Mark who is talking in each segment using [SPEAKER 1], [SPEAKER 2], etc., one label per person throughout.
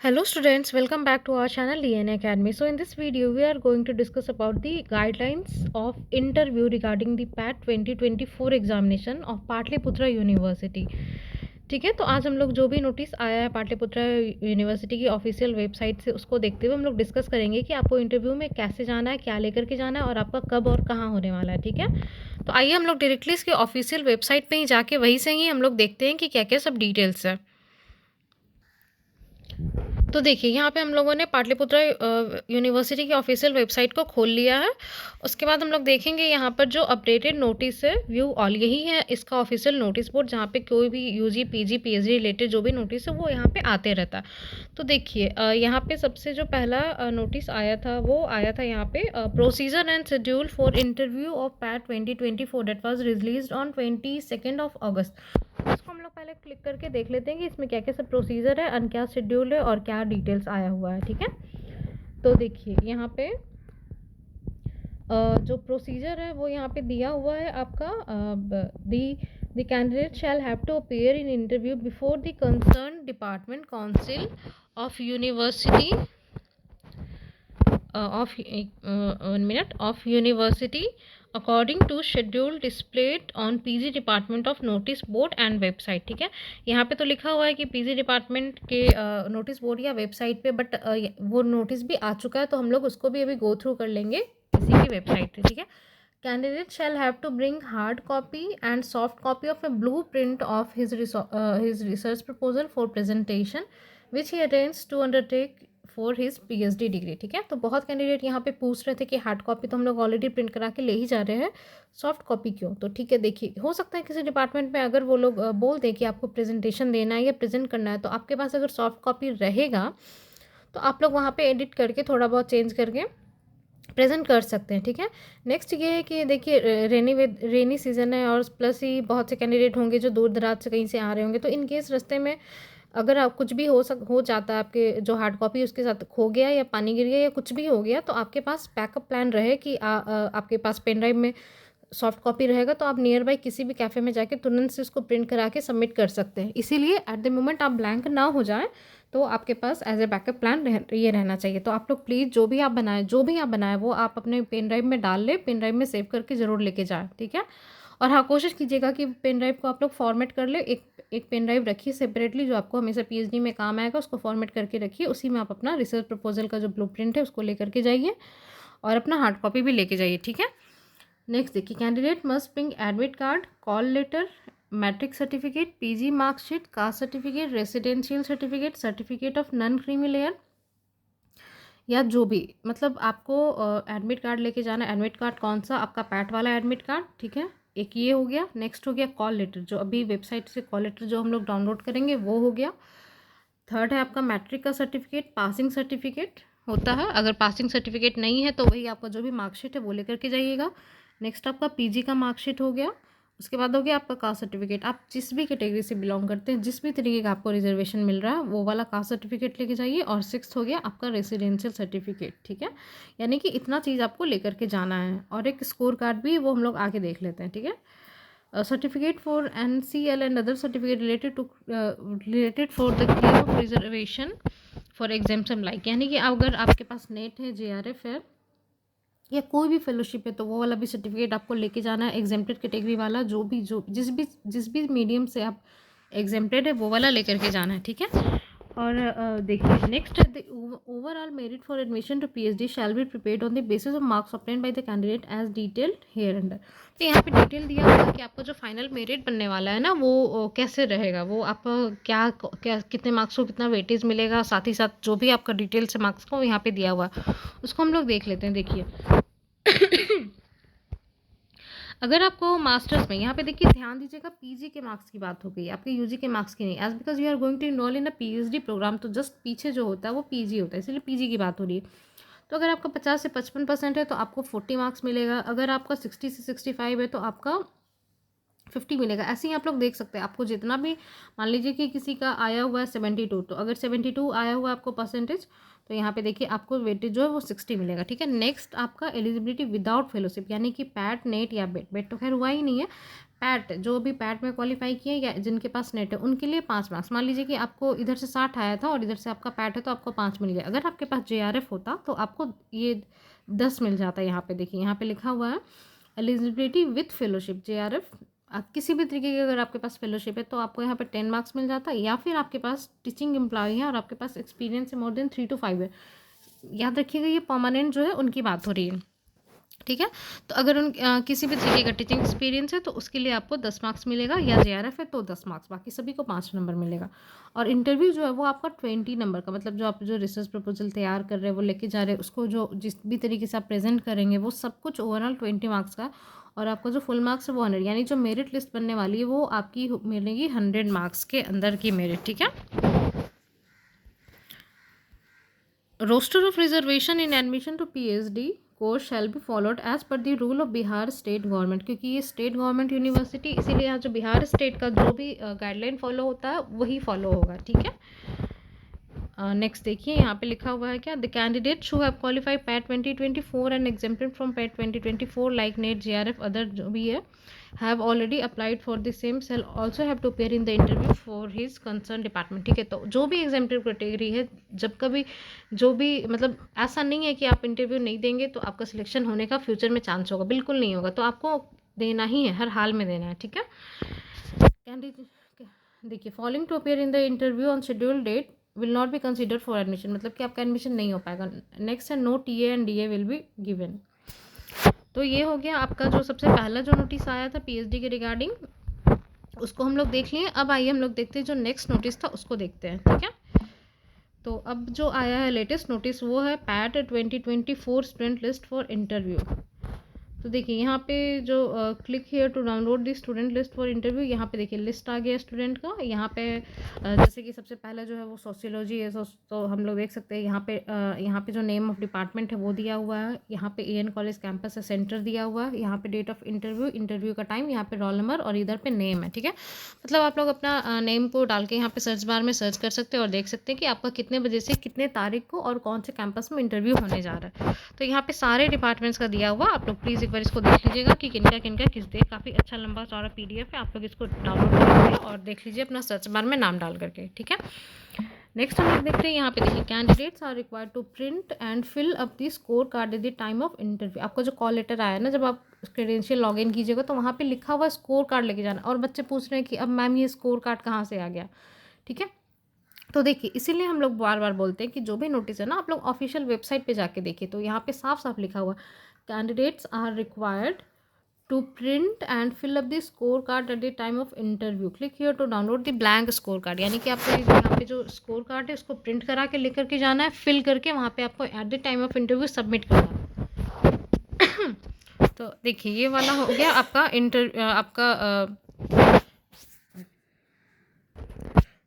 [SPEAKER 1] Hello students, welcome back to our channel DNA Academy. So in this video we are going to discuss about the guidelines of interview regarding the PAT 2024 examination of Pataliputra university. ठीक है, तो आज हम लोग जो भी notice आया है पाटलिपुत्रा यूनिवर्सिटी की ऑफिशियल वेबसाइट से उसको देखते हुए हम लोग डिस्कस करेंगे कि आपको इंटरव्यू में कैसे जाना है, क्या लेकर के जाना है और आपका कब और कहाँ होने वाला है। ठीक है, तो आइए हम लोग डायरेक्टली इसके ऑफिशियल वेबसाइट पे ही जाके वहीं से ही हम लोग देखते हैं कि क्या क्या सब डिटेल्स है। तो देखिए यहाँ पे हम लोगों ने पाटलिपुत्रा यूनिवर्सिटी की ऑफिशियल वेबसाइट को खोल लिया है। उसके बाद हम लोग देखेंगे यहाँ पर जो अपडेटेड नोटिस है व्यू ऑल, यही है इसका ऑफिशियल नोटिस बोर्ड जहाँ पे कोई भी यूजी पीजी पीएचडी रिलेटेड जो भी नोटिस है वो यहाँ पे आते रहता है। तो देखिए यहाँ पे सबसे जो पहला नोटिस आया था वो आया था यहाँ पे procedure and schedule for interview of PAT 2024 that was released on 22 अगस्त। इसको हम लोग पहले क्लिक करके देख लेते हैं कि इसमें क्या क्या सब प्रोसीजर है और क्या शेड्यूल है और क्या डिटेल्स आया हुआ है। ठीक है, तो देखिए यहाँ पे जो प्रोसीजर है वो यहाँ पे दिया हुआ है आपका the candidate shall have to appear in interview before the concern department council of university of university according to schedule displayed on PG department of notice board and website. ठीक है, यहाँ पे तो लिखा हुआ है कि पीजी डिपार्टमेंट के नोटिस बोर्ड या वेबसाइट पे, बट वो नोटिस भी आ चुका है तो हम लोग उसको भी अभी गो थ्रू कर लेंगे इसी की वेबसाइट पे। ठीक है, candidate shall have to bring hard copy and soft copy of a blueprint of his research proposal for presentation which he intends to undertake for his PhD degree. ठीक है, तो बहुत कैंडिडेट यहाँ पे पूछ रहे थे कि हार्ड कॉपी तो हम लोग ऑलरेडी प्रिंट करा के ले ही जा रहे हैं, सॉफ्ट कॉपी क्यों। तो ठीक है, देखिए हो सकता है किसी डिपार्टमेंट में अगर वो लोग बोल दें कि आपको प्रेजेंटेशन देना है या प्रेजेंट करना है तो आपके पास अगर सॉफ्ट कॉपी रहेगा तो आप लोग वहाँ पे एडिट करके थोड़ा बहुत चेंज करके प्रेजेंट कर सकते हैं। ठीक है, नेक्स्ट ये है कि देखिए रेनी सीज़न है और प्लस ही बहुत से कैंडिडेट होंगे जो दूर दराज से कहीं से आ रहे होंगे, तो इन केस रास्ते में अगर आप कुछ भी हो जाता है, आपके जो हार्ड कॉपी उसके साथ खो गया या पानी गिर गया या कुछ भी हो गया, तो आपके पास बैकअप प्लान रहे कि आपके पास पेन ड्राइव में सॉफ्ट कॉपी रहेगा तो आप नियर बाई किसी भी कैफ़े में जाके तुरंत से उसको प्रिंट करा के सबमिट कर सकते हैं। इसीलिए एट द मोमेंट आप ब्लैंक ना हो जाए तो आपके पास एज ए बैकअप प्लान ये रहना चाहिए। तो आप लोग प्लीज़ जो भी आप बनाएं वो आप अपने पेन ड्राइव में डाल लें, पेन ड्राइव में सेव करके ज़रूर लेके जाएँ। ठीक है, और हाँ, कोशिश कीजिएगा कि पेन ड्राइव को आप लोग फॉर्मेट कर ले। एक पेन ड्राइव रखिए सेपरेटली जो आपको हमेशा पीएचडी में काम आएगा, उसको फॉर्मेट करके रखिए। उसी में आप अपना रिसर्च प्रपोजल का जो ब्लूप्रिंट है उसको लेकर के जाइए और अपना हार्ड कॉपी भी लेके जाइए। ठीक है, नेक्स्ट देखिए, candidate must bring admit card, call letter, matric certificate, PG marksheet, caste certificate, residential certificate, certificate of non creamy layer या जो भी, मतलब आपको एडमिट कार्ड लेके जाना। एडमिट कार्ड कौन सा? आपका पैट वाला एडमिट कार्ड। ठीक है, एक ये हो गया। नेक्स्ट हो गया कॉल लेटर, जो अभी वेबसाइट से कॉल लेटर जो हम लोग डाउनलोड करेंगे वो हो गया। थर्ड है आपका मैट्रिक का सर्टिफिकेट, पासिंग सर्टिफिकेट होता है, अगर पासिंग सर्टिफिकेट नहीं है तो वही आपका जो भी मार्कशीट है वो लेकर के जाइएगा। नेक्स्ट आपका पीजी का मार्कशीट हो गया। उसके बाद हो गया आपका कास्ट सर्टिफिकेट, आप जिस भी कैटेगरी से बिलोंग करते हैं, जिस भी तरीके का आपको रिजर्वेशन मिल रहा है वो वाला कास्ट सर्टिफिकेट लेके जाइए। और सिक्स्थ हो गया आपका रेसिडेंशियल सर्टिफिकेट। ठीक है, यानी कि इतना चीज़ आपको लेकर के जाना है। और एक स्कोर कार्ड भी वो हम लोग आके देख लेते हैं। ठीक है, certificate for NCL and other certificate related for the clear of reservation for exemption like, यानी कि अगर आपके पास नेट है, JRF है या कोई भी फेलोशिप है तो वो वाला भी सर्टिफिकेट आपको लेके जाना है। एग्जेम्प्टेड कैटेगरी वाला जो जिस भी मीडियम से आप एग्जेम्प्टेड है वो वाला लेकर के जाना है। ठीक है, और देखिए नेक्स्ट है the overall merit for admission to PhD shall be prepared on the basis of marks obtained by the candidate as detailed hereunder. तो यहाँ पे डिटेल दिया हुआ है कि आपका जो फाइनल मेरिट बनने वाला है ना वो कैसे रहेगा, वो आप क्या क्या कितने मार्क्स को कितना वेटेज मिलेगा, साथ ही साथ जो भी आपका डिटेल से मार्क्स को यहाँ पे दिया हुआ है उसको हम लोग देख लेते हैं। देखिए अगर आपको मास्टर्स में, यहाँ पे देखिए ध्यान दीजिएगा, पीजी के मार्क्स की बात हो गई, आपके यूजी के मार्क्स की नहीं। As because you are going to enrol in a PhD programme, तो जस्ट पीछे जो होता है वो पीजी होता है, इसलिए पीजी की बात हो रही है। तो अगर आपका 50 से 55% है तो आपको 40 मार्क्स मिलेगा। अगर आपका 60 से 65 है तो आपका 50 मिलेगा। ऐसे ही आप लोग देख सकते हैं, आपको जितना भी, मान लीजिए कि किसी का आया हुआ है 72, तो अगर 72 आया हुआ है आपको परसेंटेज, तो यहाँ पे देखिए आपको वेटेज जो है वो 60 मिलेगा। ठीक है, नेक्स्ट आपका एलिजिबिलिटी विदाउट फेलोशिप, यानी कि पैट नेट या बेट तो खैर हुआ ही नहीं है। पैट, जो भी पैट में क्वालिफाई किए या जिनके पास नेट है उनके लिए 5 मार्क्स। मान लीजिए कि आपको इधर से 60 आया था और इधर से आपका पैट है तो आपको 5 मिल गया। अगर आपके पास JRF होता तो आपको ये 10 मिल जाता। यहाँ पे देखिए, यहाँ पे लिखा हुआ है एलिजिबिलिटी विथ फेलोशिप JRF। आप किसी भी तरीके की अगर आपके पास फेलोशिप है तो आपको यहाँ पे 10 मार्क्स मिल जाता है, या फिर आपके पास टीचिंग एम्प्लॉय है और आपके पास एक्सपीरियंस है मोर देन 3 to 5 है। याद रखिएगा ये परमानेंट जो है उनकी बात हो रही है, ठीक है। तो अगर किसी भी तरीके का टीचिंग एक्सपीरियंस है तो उसके लिए आपको 10 मार्क्स मिलेगा, या JRF है तो 10 मार्क्स, बाकी सभी को 5 नंबर मिलेगा। और इंटरव्यू जो है वो आपका 20 नंबर का, मतलब जो आप जो रिसर्च प्रपोजल तैयार कर रहे हैं वो लेके जा रहे हैं, उसको जो जिस भी तरीके से आप प्रेजेंट करेंगे वो सब कुछ ओवरऑल 20 मार्क्स का। और आपका जो फुल मार्क्स है वो 100, यानी जो मेरिट लिस्ट बनने वाली है वो आपकी मिलेगी 100 मार्क्स के अंदर की मेरिट, ठीक है। Roster of reservation in admission to PhD course shall be followed as per the rule of Bihar state government, क्योंकि ये स्टेट गवर्नमेंट यूनिवर्सिटी, इसीलिए यहाँ जो बिहार स्टेट का जो भी गाइडलाइन फॉलो होता है वही फॉलो होगा, ठीक है। नेक्स्ट देखिए, यहाँ पे लिखा हुआ है क्या, the candidate who have qualified PAT 2024 and exempted from PAT 2024 like NET JRF other जो भी है have already applied for the same cell also have to appear in the interview for his concern department, ठीक है। तो जो भी exempted category है, जब कभी जो भी, मतलब ऐसा नहीं है कि आप इंटरव्यू नहीं देंगे तो आपका सिलेक्शन होने का फ्यूचर में चांस होगा, बिल्कुल नहीं होगा। तो आपको देना ही है, हर हाल में देना है, ठीक है। कैंडिडेट देखिए, following to appear in the interview on schedule date will not be consider for admission, मतलब कि आपका एडमिशन नहीं हो पाएगा। नेक्स्ट है no TA and DA will be given. तो ये हो गया आपका जो सबसे पहला जो नोटिस आया था PhD के रिगार्डिंग, उसको हम लोग देख लिए। अब आइए हम लोग देखते हैं जो नेक्स्ट नोटिस था उसको देखते हैं, ठीक है। तो अब जो आया है लेटेस्ट नोटिस वो है PAT 2024 student list for interview. तो देखिए यहाँ पे जो click here to download the student list for interview, यहाँ पे देखिए लिस्ट आ गया स्टूडेंट का। यहाँ पे जैसे कि सबसे पहला जो है वो सोशियोलॉजी है, तो हम लोग देख सकते हैं यहाँ पे जो नेम ऑफ डिपार्टमेंट है वो दिया हुआ है। यहाँ पे AN कॉलेज कैंपस है, सेंटर दिया हुआ है। यहाँ पे डेट ऑफ इंटरव्यू का टाइम, यहाँ पे रोल नंबर और इधर पे नेम है, ठीक है। मतलब आप लोग अपना नेम को डाल के यहाँ पे सर्च बार में सर्च कर सकते हैं और देख सकते हैं कि आपका कितने बजे से कितने तारीख को और कौन से कैंपस में इंटरव्यू होने जा रहा है। तो यहाँ पे सारे डिपार्टमेंट्स का दिया हुआ, आप लोग प्लीज़ एक बार इसको देख लीजिएगा कि किनका किनका किस दे। काफ़ी अच्छा लंबा चौड़ा PDF है, आप लोग इसको डाउनलोड कर लीजिए और देख लीजिए अपना सर्च बार में नाम डाल करके, ठीक है। नेक्स्ट हम लोग देखते हैं, यहाँ पे देखिए candidates are required to print and fill up the score card at the time of interview. आपका जो कॉल लेटर आया ना, जब आप क्रेडेंशियल लॉगिन कीजिएगा तो वहाँ पे लिखा हुआ स्कोर कार्ड लेके जाना। और बच्चे पूछ रहे हैं कि अब मैम ये स्कोर कार्ड कहाँ से आ गया, ठीक है। तो देखिए इसीलिए हम लोग बार बार बोलते हैं कि जो भी नोटिस है ना, आप लोग ऑफिशियल वेबसाइट पे जाके देखिए। तो यहाँ पे साफ साफ लिखा हुआ candidates are required to print and fill up the score card at the time of interview, click here to download the blank score card. यानी कि आपको यहाँ पे जो स्कोर कार्ड है उसको प्रिंट करा के लेकर के जाना है, फिल करके वहाँ पे आपको eight the time of interview submit करना है। तो देखिए ये वाला हो गया आपका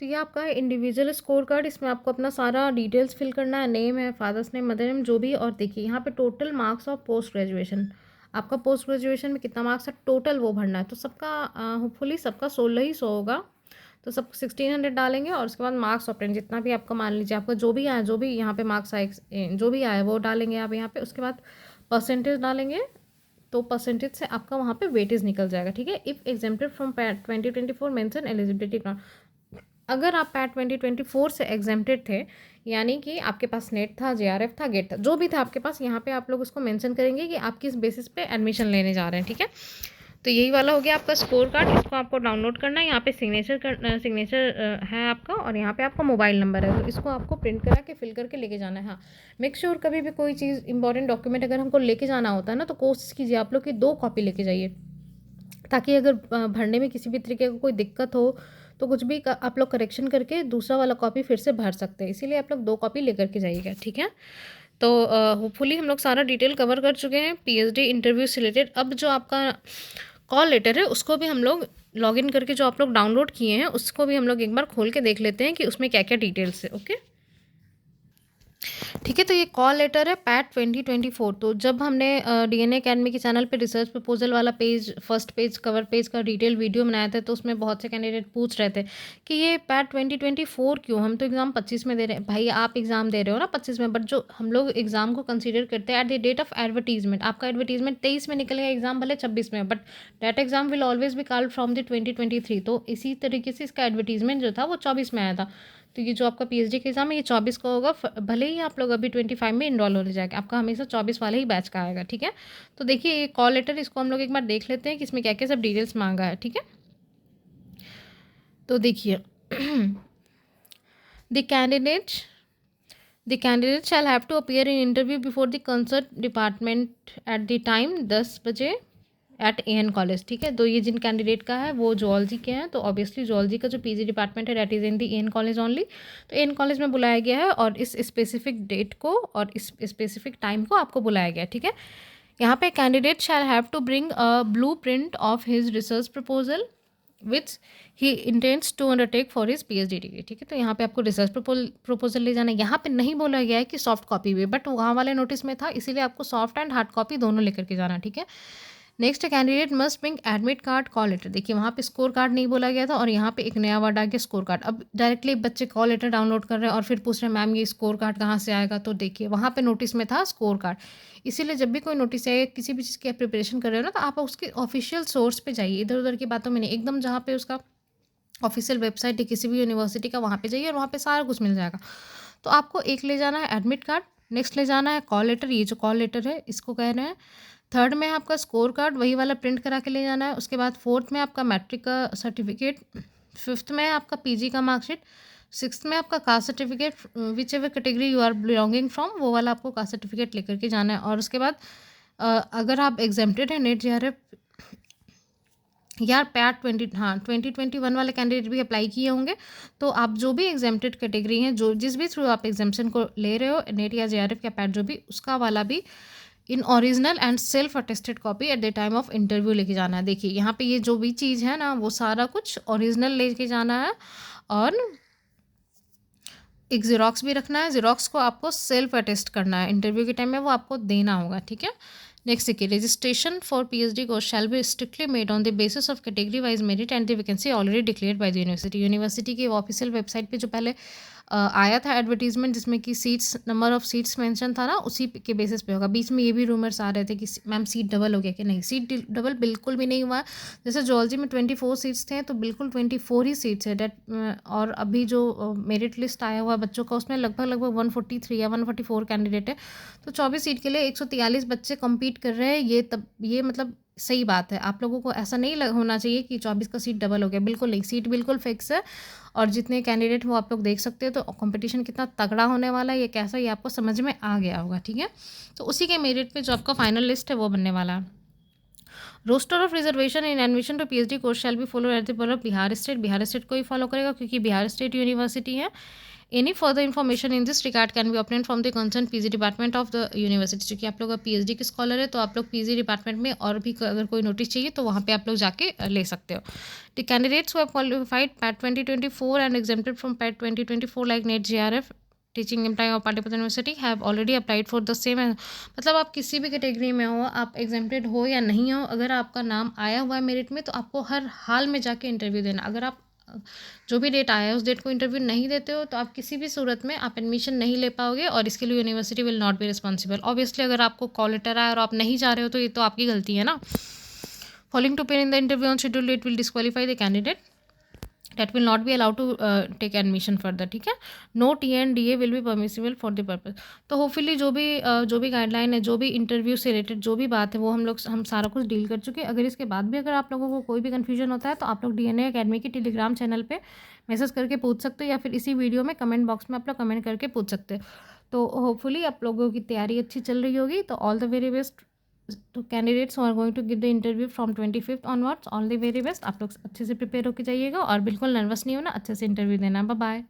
[SPEAKER 1] तो ये आपका इंडिविजुअल स्कोर कार्ड। इसमें आपको अपना सारा डिटेल्स फिल करना है, नेम है, फादर्स नेम, मदर नेम, जो भी। और देखिए यहाँ पे total marks of post graduation, आपका पोस्ट ग्रेजुएशन में कितना मार्क्स है टोटल वो भरना है। तो सबका होपफुली सबका 1600 होगा, तो सब 1600 डालेंगे और उसके बाद मार्क्स ऑफ 10 जितना भी आपका, मान लीजिए आपका जो भी आया, जो भी यहाँ पे मार्क्स आए, जो भी आया वो डालेंगे आप यहाँ पे। उसके बाद परसेंटेज डालेंगे, तो परसेंटेज से आपका वहाँ पे वेटेज निकल जाएगा, ठीक है। If exempted from PAT 2024 mention eligibility. अगर आप पैट 2024 से एग्जेम्प्टेड थे, यानी कि आपके पास नेट था, JRF था, गेट था, जो भी था आपके पास, यहाँ पे आप लोग उसको मेंशन करेंगे कि आप किस बेसिस पे एडमिशन लेने जा रहे हैं, ठीक है। तो यही वाला हो गया आपका स्कोर कार्ड। इसको आपको डाउनलोड करना है। यहाँ पे सिग्नेचर है आपका और यहाँ पे आपका मोबाइल नंबर है, तो इसको आपको प्रिंट करा के फिल करके लेके जाना है। हाँ, मेक श्योर कभी भी कोई चीज़ इंपॉर्टेंट डॉक्यूमेंट अगर हमको लेके जाना होता है ना, तो कोशिश कीजिए आप लोग की 2 कॉपी लेके जाइए, ताकि अगर भरने में किसी भी तरीके का कोई दिक्कत हो तो कुछ भी आप लोग करेक्शन करके दूसरा वाला कॉपी फिर से भर सकते हैं। इसीलिए आप लोग 2 कॉपी लेकर के जाइएगा, ठीक है। तो होपफुली हम लोग सारा डिटेल कवर कर चुके हैं PhD इंटरव्यू से रिलेटेड। अब जो आपका कॉल लेटर है उसको भी हम लोग लॉगिन करके जो आप लोग डाउनलोड किए हैं उसको भी हम लोग एक बार खोल के देख लेते हैं कि उसमें क्या क्या डिटेल्स है। ओके, ठीक है, तो ये कॉल लेटर है पैट 2024। तो जब हमने डीएनए अकेडमी के चैनल पे रिसर्च प्रपोजल वाला page, first page, cover page का डिटेल वीडियो बनाया था, तो उसमें बहुत से कैंडिडेट पूछ रहे थे कि ये पैट 2024 क्यों, हम तो एग्ज़ाम 25 में दे रहे हैं। भाई आप एग्ज़ाम दे रहे हो ना 25 में, बट जो हम लोग एग्ज़ाम को कंसिडर करते हैं at the date of advertisement, आपका एडवर्टीजमेंट 23 में निकलेगा, एग्ज़ाम भले 26 में, but date exam will always be called from the 2023। तो इसी तरीके से इसका एडवर्टीजमेंट जो था वो 24 में आया था। तो ये जो आपका पीएचडी का एग्ज़ाम है ये 24 का होगा, भले ही आप लोग अभी 25 में इनरोल हो जाएगा, आपका हमेशा 24 वाले ही बैच का आएगा। ठीक है, तो देखिए ये कॉल लेटर, इसको हम लोग एक बार देख लेते हैं कि इसमें क्या क्या सब डिटेल्स मांगा है। ठीक है, तो देखिए the candidate shall have to appear in interview before the concert department at the time 10 बजे एट एन कॉलेज। ठीक है, तो ये जिन कैंडिडेट का है वो जूलॉजी के हैं, तो ऑब्वियसली जूलॉजी का जो पीजी डिपार्टमेंट है that is in the N college only. तो एन कॉलेज में बुलाया गया है और इस स्पेसिफिक डेट को और इस स्पेसिफिक टाइम को आपको बुलाया गया है। ठीक है, यहाँ पे candidate shall have to bring a blue print of his research proposal which he intends to undertake for his PhD degree. ठीक है, तो यहाँ पे आपको रिसर्च प्रपोजल ले जाना है। यहाँ पे नहीं बोला गया है कि सॉफ्ट कॉपी भी, बट वहाँ वाले नोटिस में था, इसीलिए आपको सॉफ्ट एंड हार्ड कॉपी दोनों लेकर के जाना। ठीक है, next candidate must bring admit card call letter. देखिए वहाँ पे स्कोर कार्ड नहीं बोला गया था और यहाँ पे एक नया वर्ड आ गया स्कोर कार्ड। अब डायरेक्टली बच्चे कॉल लेटर डाउनलोड कर रहे हैं और फिर पूछ रहे हैं मैम ये स्कोर कार्ड कहाँ से आएगा। तो देखिए वहाँ पे नोटिस में था स्कोर कार्ड, इसीलिए जब भी कोई नोटिस आए किसी भी चीज़ की प्रिपरेशन कर रहे हो ना, तो आप उसके ऑफिशियल सोर्स पे जाइए, इधर उधर की बातों में नहीं, एकदम जहाँ पे उसका ऑफिशियल वेबसाइट है किसी भी यूनिवर्सिटी का, वहाँ पे जाइए और वहाँ पे सारा कुछ मिल जाएगा। तो आपको एक ले जाना है एडमिट कार्ड, नेक्स्ट ले जाना है कॉल लेटर, ये जो कॉल लेटर है इसको कह रहे हैं। थर्ड में आपका स्कोर कार्ड, वही वाला प्रिंट करा के ले जाना है। उसके बाद फोर्थ में आपका मैट्रिक का सर्टिफिकेट, फिफ्थ में आपका पीजी का मार्कशीट, सिक्स्थ में आपका caste certificate, whichever category you are belonging from, वो वाला आपको कास्ट सर्टिफिकेट लेकर के जाना है। और उसके बाद अगर आप एग्जेम्प्टेड हैं नेट जेआरएफ यार पैट 2021 वाले कैंडिडेट भी अप्लाई किए होंगे, तो आप जो भी एग्जेम्प्टेड कैटेगरी हैं, जो जिस भी थ्रू आप एग्जामेशन को ले रहे हो, नेट या जेआरएफ या पैट जो भी, उसका वाला भी in original and self attested copy eight the time of interview लेके जाना है। देखिए यहाँ पे ये जो भी चीज़ है ना वो सारा कुछ ओरिजिनल लेके जाना है और एक ज़ेरॉक्स भी रखना है। ज़ेरॉक्स को आपको सेल्फ अटेस्ट करना है, इंटरव्यू के टाइम में वो आपको देना होगा। ठीक है, नेक्स्ट देखिए registration for PhD course shall B strictly made on the basis of category wise merit and the vacancy already declared by the university. University की ऑफिशियल वेबसाइट पे जो पहले आया था एडवर्टीजमेंट जिसमें कि seats, number of seats mention था ना, उसी के बेसिस पे होगा। बीच में ये भी रूमर्स आ रहे थे कि मैम सीट डबल हो गया कि नहीं, सीट डबल बिल्कुल भी नहीं हुआ है। जैसे जूलॉजी में 24 सीट्स थे तो बिल्कुल 24 ही सीट्स है डेट। और अभी जो मेरिट लिस्ट आया हुआ है बच्चों का उसमें लगभग 143 या 144 कैंडिडेट है। तो 24 सीट के लिए 143 बच्चे कम्पीट कर रहे हैं। ये मतलब सही बात है। आप लोगों को ऐसा नहीं होना चाहिए कि 24 का सीट डबल हो गया, बिल्कुल नहीं, सीट बिल्कुल फिक्स है। और जितने कैंडिडेट वो आप लोग देख सकते हो, तो कंपटीशन कितना तगड़ा होने वाला है, ये कैसा, ये आपको समझ में आ गया होगा। ठीक है, तो उसी के मेरिट पे जो आपका फाइनल लिस्ट है वो बनने वाला है। Roster of reservation in admission to PhD course shall be follow at the per Bihar state. Bihar state को ही फॉलो करेगा क्योंकि बिहार स्टेट यूनिवर्सिटी है। Any further information in this regard can be obtain from the concern PG department of the university. क्योंकि आप लोग PhD के scholar है तो आप लोग पीजी डिपार्टमेंट में और भी अगर कोई नोटिस चाहिए तो वहाँ पे आप लोग जाके ले सकते हो। The candidates who have qualified PAT 2024 and exempted from PAT 2024 like NET JRF teaching employ of Patliputra university have already applied for the same. मतलब आप किसी भी कैटेगरी में हो, आप एग्जेम्प्टेड हो या नहीं हो, अगर आपका नाम आया हुआ है मेरिट में तो आपको हर हाल में जाके इंटरव्यू देना। अगर आप जो भी डेट आया है उस डेट को इंटरव्यू नहीं देते हो तो आप किसी भी सूरत में आप एडमिशन नहीं ले पाओगे और इसके लिए university will not be responsible. Obviously अगर आपको कॉल लेटर आया और आप नहीं जा रहे हो तो ये तो आपकी गलती है ना। Following to appear in the interview on schedule date will disqualify the candidate that will not be allowed to take admission further। ठीक है, no TNDA will be permissible for the purpose। तो होपफुली जो भी guideline है, जो भी interview से related जो भी बात है वो हम सारा कुछ डील कर चुके हैं। अगर इसके बाद भी अगर आप लोगों को कोई भी कन्फ्यूजन होता है तो आप लोग डीएनए अकेडमी के टेलीग्राम चैनल पे मैसेज करके पूछ सकते हो या फिर इसी वीडियो में कमेंट बॉक्स में आप लोग कमेंट करके पूछ सकते हो। तो होपफुली आप लोगों की तैयारी अच्छी चल रही होगी। तो all the very best to candidates who are going to give the interview from 25 onwards, all the very best. आप लोग अच्छे से प्रिपेयर होकर जाइएगा और बिल्कुल नर्वस नहीं होना, अच्छे से इंटरव्यू देना। Bye bye.